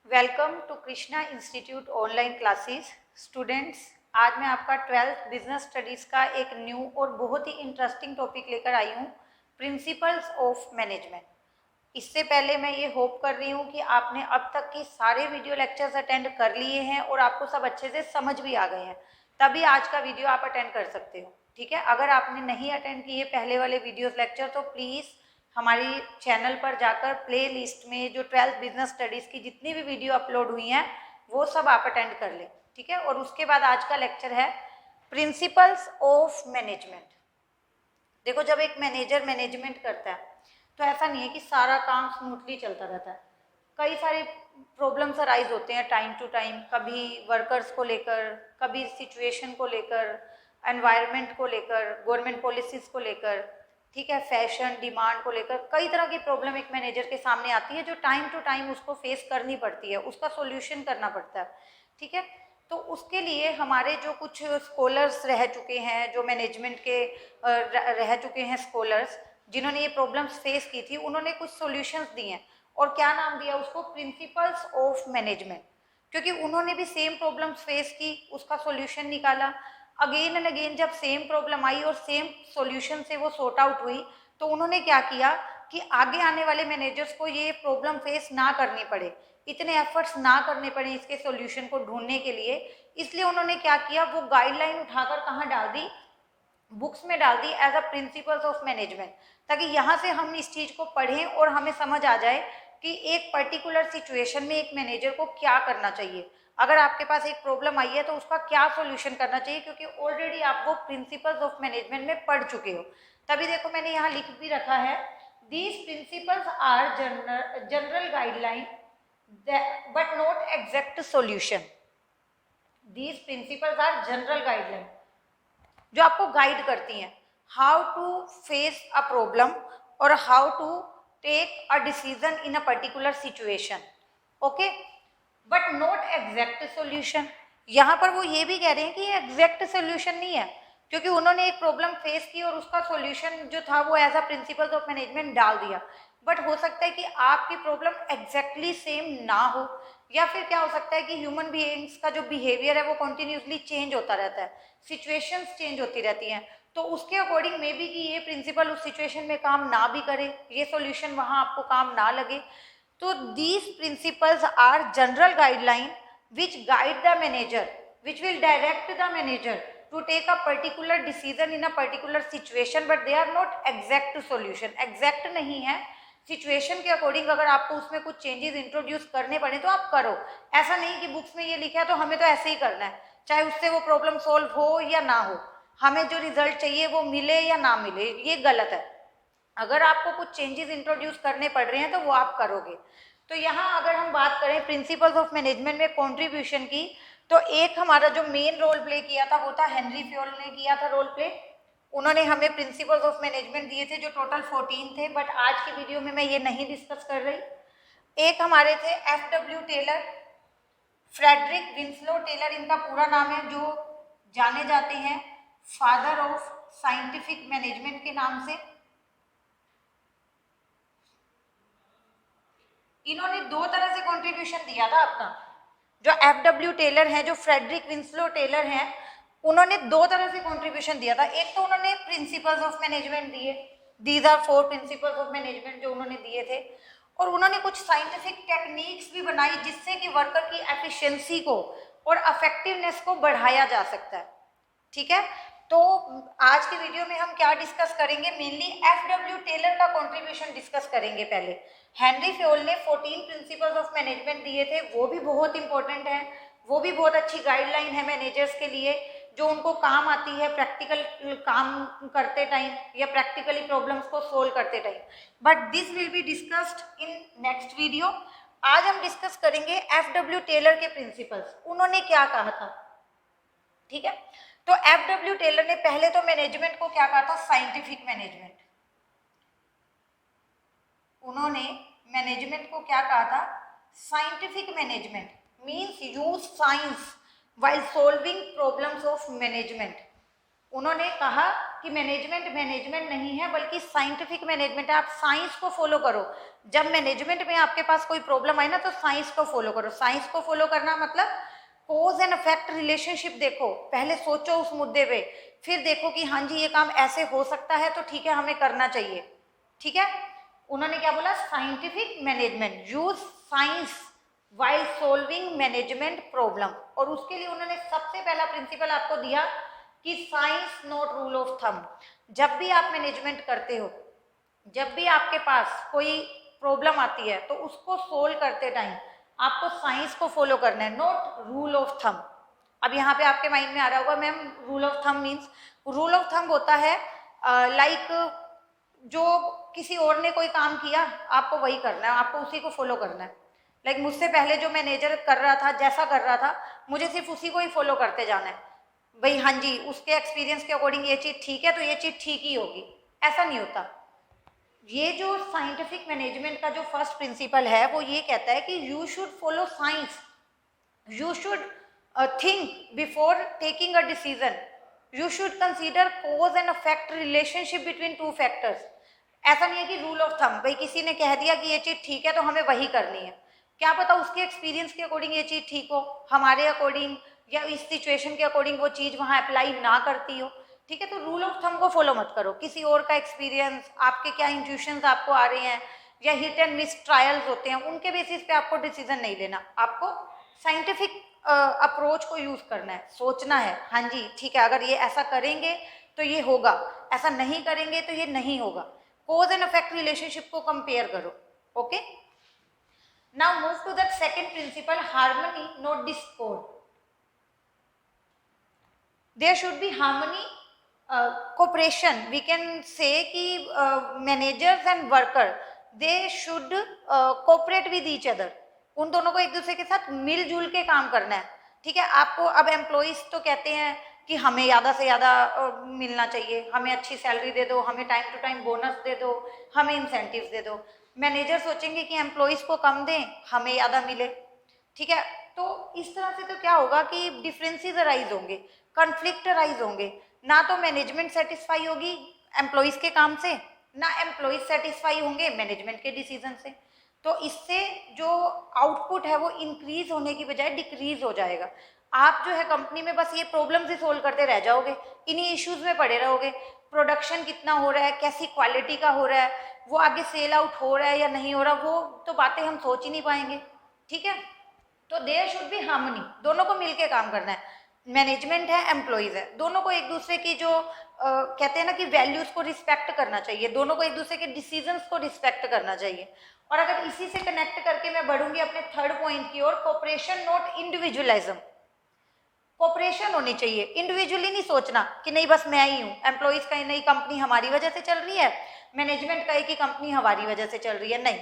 Welcome to Krishna institute online classes. Students, आज मैं आपका 12th बिजनेस स्टडीज़ का एक न्यू और बहुत ही इंटरेस्टिंग टॉपिक लेकर आई हूँ, प्रिंसिपल्स ऑफ मैनेजमेंट। इससे पहले मैं ये होप कर रही हूँ कि आपने अब तक की सारे वीडियो लेक्चर्स अटेंड कर लिए हैं और आपको सब अच्छे से समझ भी आ गए हैं, तभी आज का वीडियो आप अटेंड कर सकते हो। ठीक है, अगर आपने नहीं अटेंड किए पहले वाले वीडियोस लेक्चर तो प्लीज़ हमारी चैनल पर जाकर प्ले लिस्ट में जो 12th बिजनेस स्टडीज़ की जितनी भी वीडियो अपलोड हुई हैं वो सब आप अटेंड कर लें। ठीक है, और उसके बाद आज का लेक्चर है प्रिंसिपल्स ऑफ मैनेजमेंट। देखो, जब एक मैनेजर मैनेजमेंट करता है तो ऐसा नहीं है कि सारा काम स्मूथली चलता रहता है। कई सारे प्रॉब्लम्स अराइज होते हैं टाइम टू टाइम, कभी वर्कर्स को लेकर, कभी सिचुएशन को लेकर, एनवायरनमेंट को लेकर, गवर्नमेंट पॉलिसीज़ को लेकर, ठीक है, फैशन डिमांड को लेकर कई तरह की प्रॉब्लम एक मैनेजर के सामने आती है जो टाइम टू टाइम उसको फेस करनी पड़ती है, उसका सॉल्यूशन करना पड़ता है। ठीक है, तो उसके लिए हमारे जो कुछ स्कॉलर्स रह चुके हैं, जो मैनेजमेंट के रह चुके हैं स्कॉलर्स, जिन्होंने ये प्रॉब्लम्स फेस की थी, उन्होंने कुछ सॉल्यूशंस दिए हैं। और क्या नाम दिया उसको? Principles of management. क्योंकि उन्होंने भी सेम प्रॉब्लम्स फेस की, उसका सॉल्यूशन निकाला। अगेन एंड अगेन जब सेम प्रॉब्लम आई और सेम सॉल्यूशन से वो सॉर्ट आउट हुई, तो उन्होंने क्या किया कि आगे आने वाले मैनेजर्स को ये प्रॉब्लम फेस ना करनी पड़े, इतने एफर्ट्स ना करने पड़े इसके सॉल्यूशन को ढूंढने के लिए। इसलिए उन्होंने क्या किया, वो गाइडलाइन उठाकर कहाँ डाल दी? बुक्स में डाल दी as a principles of management, ताकि यहाँ से हम इस चीज़ को पढ़ें और हमें समझ आ जाए कि एक पर्टिकुलर सिचुएशन में एक मैनेजर को क्या करना चाहिए। अगर आपके पास एक प्रॉब्लम आई है तो उसका क्या सॉल्यूशन करना चाहिए, क्योंकि ऑलरेडी आप वो प्रिंसिपल्स ऑफ मैनेजमेंट में पढ़ चुके हो। तभी देखो मैंने यहाँ लिख भी रखा है, these principles are general guideline but not exact solution. These principles are general guideline जो आपको गाइड करती हैं how to face a problem और how to take a decision in a particular situation. Okay, but not exact solution. यहाँ पर वो ये भी कह रहे हैं कि ये एग्जैक्ट सॉल्यूशन नहीं है, क्योंकि उन्होंने एक प्रॉब्लम फेस की और उसका सॉल्यूशन जो था वो as a principles of management डाल दिया। बट हो सकता है कि आपकी प्रॉब्लम एग्जैक्टली सेम ना हो, या फिर क्या हो सकता है कि ह्यूमन बीइंग्स का जो बिहेवियर है वो कंटिन्यूसली चेंज होता रहता है, सिचुएशंस चेंज होती रहती हैं, तो उसके अकॉर्डिंग मे बी कि ये प्रिंसिपल उस सिचुएशन में काम ना भी करे, ये सॉल्यूशन वहाँ आपको काम ना लगे। तो these principles are general guideline which guide the manager, which will direct the manager to take a particular decision in a particular situation, but they are not exact solution। exact नहीं है, situation के according अगर आपको उसमें कुछ changes introduce करने पड़े तो आप करो। ऐसा नहीं कि बुक्स में ये लिखा है तो हमें तो ऐसे ही करना है, चाहे उससे वो प्रॉब्लम सॉल्व हो या ना हो, हमें जो रिजल्ट चाहिए वो मिले या ना मिले, ये गलत है। अगर आपको कुछ चेंजेस इंट्रोड्यूस करने पड़ रहे हैं तो वो आप करोगे। तो यहाँ अगर हम बात करें प्रिंसिपल्स ऑफ मैनेजमेंट में कंट्रीब्यूशन की, तो एक हमारा जो मेन रोल प्ले किया था वो था हेनरी फ्योल ने किया था रोल प्ले। उन्होंने हमें प्रिंसिपल्स ऑफ मैनेजमेंट दिए थे जो टोटल 14 थे, बट आज की वीडियो में मैं ये नहीं डिस्कस कर रही। एक हमारे थे F.W.. Taylor, Frederick Winslow Taylor इनका पूरा नाम है, जो जाने जाते हैं फादर ऑफ साइंटिफिक मैनेजमेंट के नाम से। इन्होंने दो तरह से कंट्रीब्यूशन दिया था अपना। जो एफ.डब्ल्यू. टेलर हैं, जो फ्रेडरिक विंसलो टेलर हैं, उन्होंने दो तरह से कंट्रीब्यूशन दिया था। एक तो उन्होंने प्रिंसिपल्स ऑफ मैनेजमेंट दिए, these are 4 principles of management जो उन्होंने दिए थे, और उन्होंने कुछ साइंटिफिक टेक्निक्स भी बनाई जिससे कि वर्कर की एफिशिएंसी को और अफेक्टिवनेस को बढ़ाया जा सकता है। ठीक है, तो आज की वीडियो में हम क्या डिस्कस करेंगे, मेनली एफ.डब्ल्यू. टेलर का कंट्रीब्यूशन डिस्कस करेंगे। पहले हेनरी फ्योल ने 14 प्रिंसिपल्स ऑफ मैनेजमेंट दिए थे, वो भी बहुत इंपॉर्टेंट है, वो भी बहुत अच्छी गाइडलाइन है मैनेजर्स के लिए, जो उनको काम आती है प्रैक्टिकल काम करते टाइम या प्रैक्टिकली प्रॉब्लम्स को सोल्व करते time. But this will be discussed in next video. आज हम डिस्कस करेंगे एफ.डब्ल्यू. टेलर के प्रिंसिपल्स, उन्होंने क्या कहा था। ठीक है, तो एफ.डब्ल्यू. टेलर ने पहले तो मैनेजमेंट को क्या कहा था, साइंटिफिक मैनेजमेंट। उन्होंने मैनेजमेंट को क्या कहा था, scientific management, means use science while solving problems of management. उन्होंने कहा कि मैनेजमेंट मैनेजमेंट नहीं है बल्कि साइंटिफिक मैनेजमेंट है, आप साइंस को फॉलो करो। जब मैनेजमेंट में आपके पास कोई प्रॉब्लम आए ना तो साइंस को फॉलो करो। साइंस को फॉलो करना मतलब कोज एंड इफेक्ट रिलेशनशिप देखो, पहले सोचो उस मुद्दे पे, फिर देखो कि हाँ जी ये काम ऐसे हो सकता है तो ठीक है हमें करना चाहिए। ठीक है, उन्होंने क्या बोला, scientific management, use science while solving management problem. और उसके लिए उन्होंने सबसे पहला प्रिंसिपल आपको दिया कि science not rule of thumb. जब भी आप मैनेजमेंट करते हो, जब भी आपके पास कोई प्रॉब्लम आती है तो उसको सोल्व करते टाइम आपको साइंस को फॉलो करना है, नॉट रूल ऑफ थंब। अब यहाँ पे आपके माइंड में आ रहा होगा ma'am rule of thumb means, rule of thumb होता है लाइक जो किसी और ने कोई काम किया आपको वही करना है, आपको उसी को फॉलो करना है। लाइक मुझसे पहले जो मैनेजर कर रहा था, जैसा कर रहा था, मुझे सिर्फ उसी को ही फॉलो करते जाना है। भाई हाँ जी उसके एक्सपीरियंस के अकॉर्डिंग ये चीज़ ठीक है तो ये चीज़ ठीक ही होगी, ऐसा नहीं होता। ये जो साइंटिफिक मैनेजमेंट का जो फर्स्ट प्रिंसिपल है वो ये कहता है कि you should follow science, you should think before taking a decision, you should consider cause and effect relationship between two factors। ऐसा नहीं है कि रूल ऑफ थंब, भाई किसी ने कह दिया कि ये चीज़ ठीक है तो हमें वही करनी है, क्या पता उसके एक्सपीरियंस के अकॉर्डिंग ये चीज़ ठीक हो, हमारे अकॉर्डिंग या इस सिचुएशन के अकॉर्डिंग वो चीज़ वहाँ अप्लाई ना करती हो। ठीक है, तो रूल ऑफ थंब को फॉलो मत करो, किसी और का एक्सपीरियंस, आपके क्या इंट्यूशंस आपको आ रहे हैं या हिट एंड मिस ट्रायल्स होते हैं, उनके बेसिस पे आपको डिसीजन नहीं लेना, आपको साइंटिफिक अप्रोच को यूज करना है, सोचना है हाँ जी ठीक है अगर ये ऐसा करेंगे तो ये होगा, ऐसा नहीं करेंगे तो ये नहीं होगा। कोज एंड इफेक्ट रिलेशनशिप को कंपेयर करो। Okay, now move to the second principle, harmony not discord. There should be harmony, cooperation, we can say कि managers and worker they should cooperate with each other, उन दोनों को एक दूसरे के साथ मिलजुल के काम करना है। ठीक है, आपको अब एम्प्लॉइज तो कहते हैं कि हमें ज़्यादा से ज़्यादा मिलना चाहिए, हमें अच्छी सैलरी दे दो, हमें टाइम टू टाइम बोनस दे दो, हमें इंसेंटिव्स दे दो। मैनेजर सोचेंगे कि एम्प्लॉइज को कम दें, हमें ज़्यादा मिले। ठीक है, तो इस तरह से तो क्या होगा कि डिफरेंसेस अराइज होंगे, कॉन्फ्लिक्ट अराइज होंगे, ना तो मैनेजमेंट सेटिस्फाई होगी एम्प्लॉइज के काम से, ना एम्प्लॉइज सेटिस्फाई होंगे मैनेजमेंट के डिसीजन से। तो इससे जो आउटपुट है वो इंक्रीज होने की बजाय डिक्रीज हो जाएगा। आप जो है कंपनी में बस ये प्रॉब्लम्स ही सोल्व करते रह जाओगे, इन्हीं इश्यूज में पड़े रहोगे। प्रोडक्शन कितना हो रहा है, कैसी क्वालिटी का हो रहा है, वो आगे सेल आउट हो रहा है या नहीं हो रहा, वो तो बातें हम सोच ही नहीं पाएंगे। ठीक है, तो देयर शुड बी हार्मनी, दोनों को मिलके काम करना है, मैनेजमेंट है एम्प्लॉइज है, दोनों को एक दूसरे की जो कहते हैं ना कि वैल्यूज को रिस्पेक्ट करना चाहिए, दोनों को एक दूसरे के डिसीजंस को रिस्पेक्ट करना चाहिए। और अगर इसी से कनेक्ट करके मैं बढ़ूंगी अपने थर्ड पॉइंट की ओर, कोऑपरेशन नॉट इंडिविजुअलिज्म। कोऑपरेशन होनी चाहिए, इंडिविजुअली नहीं सोचना कि नहीं बस मैं ही हूँ, एम्प्लॉइज का नहीं कंपनी हमारी वजह से चल रही है, मैनेजमेंट का एक ही कंपनी हमारी वजह से चल रही है, नहीं,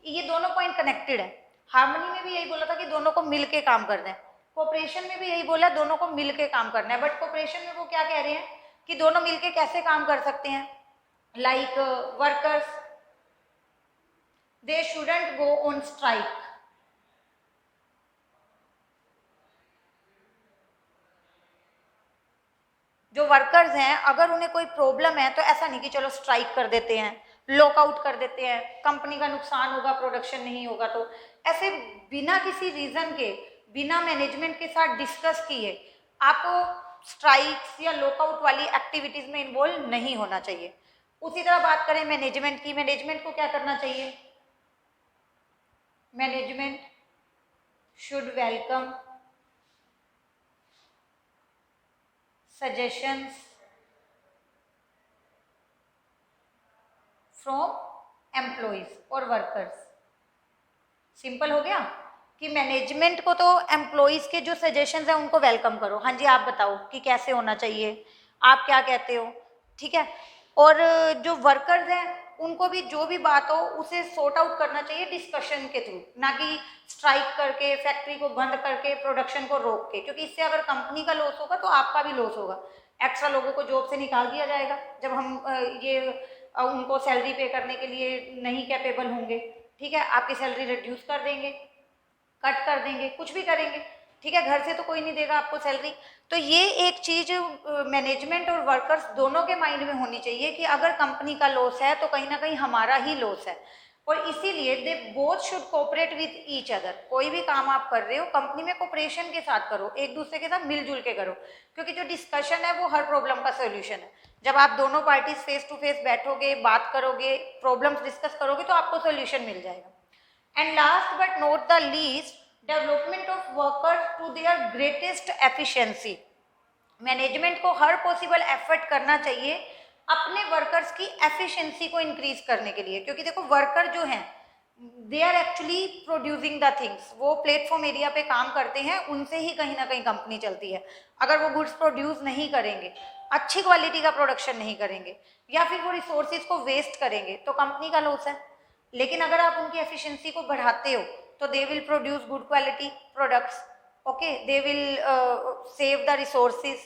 ये दोनों पॉइंट कनेक्टेड है। हार्मनी में भी यही बोला था कि दोनों को मिल के काम करना है, कोऑपरेशन में भी यही बोला दोनों को मिल के काम करना है। बट कोऑपरेशन में वो क्या कह रहे हैं कि दोनों मिलके कैसे काम कर सकते हैं, like workers they shouldn't go on strike. जो वर्कर्स हैं अगर उन्हें कोई प्रॉब्लम है तो ऐसा नहीं कि चलो स्ट्राइक कर देते हैं, लॉकआउट कर देते हैं, कंपनी का नुकसान होगा, प्रोडक्शन नहीं होगा, तो ऐसे बिना किसी रीजन के, बिना मैनेजमेंट के साथ डिस्कस किए आपको स्ट्राइक्स या लॉकआउट वाली एक्टिविटीज में इन्वॉल्व नहीं होना चाहिए। उसी तरह बात करें मैनेजमेंट की, मैनेजमेंट को क्या करना चाहिए, management should welcome suggestions from employees और workers। सिंपल हो गया कि मैनेजमेंट को तो एम्प्लॉइज के जो सजेशंस हैं उनको वेलकम करो, हाँ जी आप बताओ कि कैसे होना चाहिए, आप क्या कहते हो। ठीक है, और जो वर्कर्स हैं उनको भी जो भी बात हो उसे सॉर्ट आउट करना चाहिए डिस्कशन के थ्रू, ना कि स्ट्राइक करके, फैक्ट्री को बंद करके, प्रोडक्शन को रोक के, क्योंकि इससे अगर कंपनी का लॉस होगा तो आपका भी लॉस होगा, एक्स्ट्रा लोगों को जॉब से निकाल दिया जाएगा जब हम उनको सैलरी पे करने के लिए नहीं कैपेबल होंगे। ठीक है, आपकी सैलरी रिड्यूस कर देंगे, कट कर देंगे, कुछ भी करेंगे, ठीक है, घर से तो कोई नहीं देगा आपको सैलरी। तो ये एक चीज मैनेजमेंट और वर्कर्स दोनों के माइंड में होनी चाहिए कि अगर कंपनी का लॉस है तो कहीं ना कहीं हमारा ही लॉस है, और इसीलिए they both should cooperate with each other. कोई भी काम आप कर रहे हो कंपनी में कोऑपरेशन के साथ करो, एक दूसरे के साथ मिलजुल के करो, क्योंकि जो डिस्कशन है वो हर प्रॉब्लम का सोल्यूशन है। जब आप दोनों पार्टीज फेस टू फेस बैठोगे, बात करोगे, प्रॉब्लम्स डिस्कस करोगे तो आपको सोल्यूशन मिल जाएगा। And last but not the least, development of workers to their greatest efficiency. Management को हर पॉसिबल एफर्ट करना चाहिए अपने वर्कर्स की एफिशिएंसी को इंक्रीज करने के लिए, क्योंकि देखो वर्कर जो हैं they are actually producing the things, वो प्लेटफॉर्म एरिया पे काम करते हैं, उनसे ही कहीं ना कहीं कंपनी चलती है। अगर वो गुड्स प्रोड्यूस नहीं करेंगे, अच्छी क्वालिटी का प्रोडक्शन नहीं करेंगे, या फिर वो रिसोर्सेज को वेस्ट करेंगे तो कंपनी का लॉस है। लेकिन अगर आप उनकी एफिशिएंसी को बढ़ाते हो तो they will produce good quality products, okay, they will save the resources,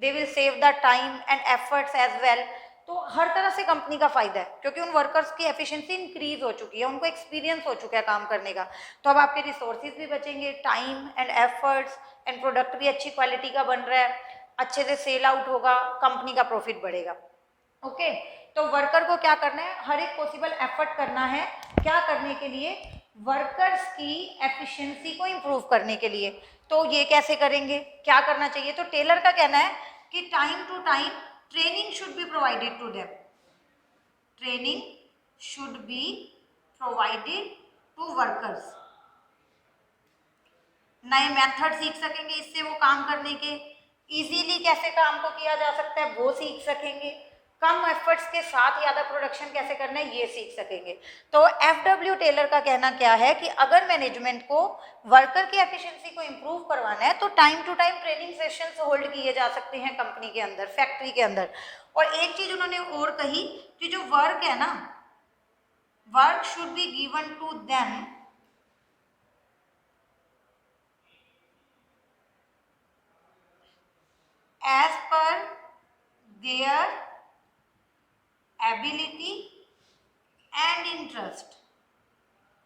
they will save the time and efforts as well. तो हर तरह से कंपनी का फायदा है, क्योंकि उन वर्कर्स की एफिशिएंसी इंक्रीज हो चुकी है, उनको एक्सपीरियंस हो चुका है काम करने का। तो अब आपके रिसोर्सेज भी बचेंगे, time and efforts and product भी अच्छी क्वालिटी का बन रहा है, अच्छे से सेल आउट होगा, कंपनी का प्रॉफिट बढ़ेगा। ओके, तो वर्कर को क्या करना है, हर एक पॉसिबल एफर्ट करना है, क्या करने के लिए, वर्कर्स की एफिशिएंसी को इंप्रूव करने के लिए। तो ये कैसे करेंगे, क्या करना चाहिए, तो टेलर का कहना है कि time to time training should be provided to them, training should be provided to workers. नए मेथड सीख सकेंगे इससे वो काम करने के, इजीली कैसे काम को किया जा सकता है वो सीख सकेंगे, कम एफर्ट्स के साथ ज़्यादा प्रोडक्शन कैसे करना है ये सीख सकेंगे। तो एफडब्ल्यू टेलर का कहना क्या है कि अगर मैनेजमेंट को वर्कर की एफिशिएंसी को इंप्रूव करवाना है तो time to time training sessions hold किए जा सकते हैं कंपनी के अंदर, फैक्ट्री के अंदर। और एक चीज उन्होंने और कही कि जो वर्क है ना, work should be given to them as per their ability and interest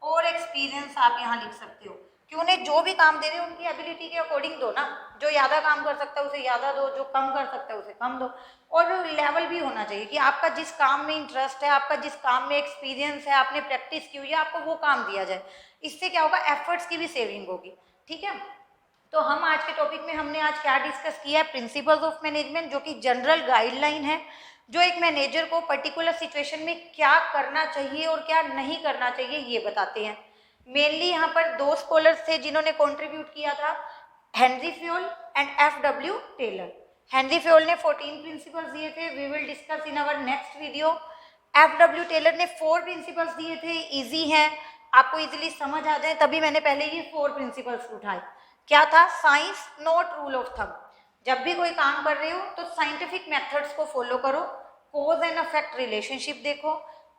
और एक्सपीरियंस। आप यहाँ लिख सकते हो कि उन्हें जो भी काम दे रहे हो उनकी एबिलिटी के अकॉर्डिंग दो ना, जो ज़्यादा काम कर सकता है उसे ज़्यादा दो, जो कम कर सकता है उसे कम दो। और लेवल भी होना चाहिए कि आपका जिस काम में इंटरेस्ट है, आपका जिस काम में एक्सपीरियंस है, आपने प्रैक्टिस की हुई है, आपको वो काम दिया जाए। इससे क्या होगा, एफर्ट्स की भी सेविंग होगी। ठीक है, तो हम आज के टॉपिक में हमने आज क्या डिस्कस किया है, प्रिंसिपल्स ऑफ मैनेजमेंट, जो कि जनरल गाइडलाइन है जो एक मैनेजर को पर्टिकुलर सिचुएशन में क्या करना चाहिए और क्या नहीं करना चाहिए ये बताते हैं। मेनली यहाँ पर दो स्कॉलर्स थे जिन्होंने कंट्रीब्यूट किया था, Henri Fayol and F W Taylor. Henri Fayol ने 14 प्रिंसिपल्स दिए थे, we will discuss in our next video. F W Taylor ने 4 प्रिंसिपल्स दिए थे, इजी हैं, आपको इजीली समझ आ जाए, तभी मैंने पहले ये 4 प्रिंसिपल्स उठाए। क्या था, science not rule of thumb. जब भी कोई काम कर रहे हो तो साइंटिफिक मेथड्स को फॉलो करो, कॉज एंड इफेक्ट रिलेशनशिप देखो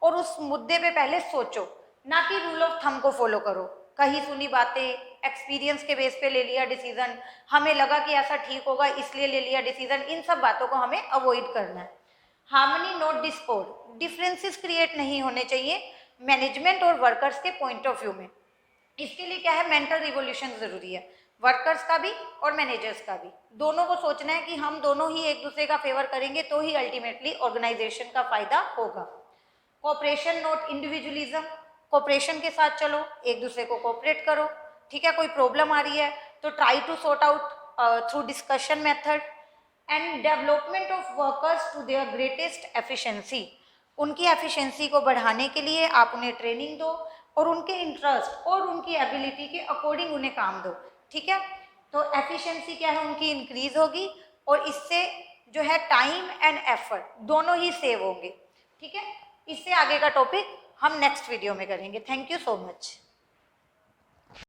और उस मुद्दे पे पहले सोचो, ना कि रूल ऑफ थंब को फॉलो करो। कहीं सुनी बातें, एक्सपीरियंस के बेस पे ले लिया डिसीजन, हमें लगा कि ऐसा ठीक होगा इसलिए ले लिया डिसीजन, इन सब बातों को हमें अवॉइड करना है। Harmony not Discord, differences create नहीं होने चाहिए मैनेजमेंट और वर्कर्स के पॉइंट ऑफ व्यू में। इसके लिए क्या है, मेंटल रिवोल्यूशन जरूरी है, वर्कर्स का भी और मैनेजर्स का भी, दोनों को सोचना है कि हम दोनों ही एक दूसरे का फेवर करेंगे तो ही अल्टीमेटली ऑर्गेनाइजेशन का फायदा होगा। कोऑपरेशन नॉट इंडिविजुअलिज्म, कोऑपरेशन के साथ चलो, एक दूसरे को कोऑपरेट करो। ठीक है, कोई प्रॉब्लम आ रही है तो try to sort out through discussion method. And development of workers to their greatest efficiency, उनकी एफिशिएंसी को बढ़ाने के लिए आप उन्हें ट्रेनिंग दो और उनके इंटरेस्ट और उनकी एबिलिटी के अकॉर्डिंग उन्हें काम दो। ठीक है, तो एफिशिएंसी क्या है उनकी इंक्रीज होगी और इससे जो है टाइम एंड एफर्ट दोनों ही सेव होंगे। ठीक है, इससे आगे का टॉपिक हम नेक्स्ट वीडियो में करेंगे। Thank you so much.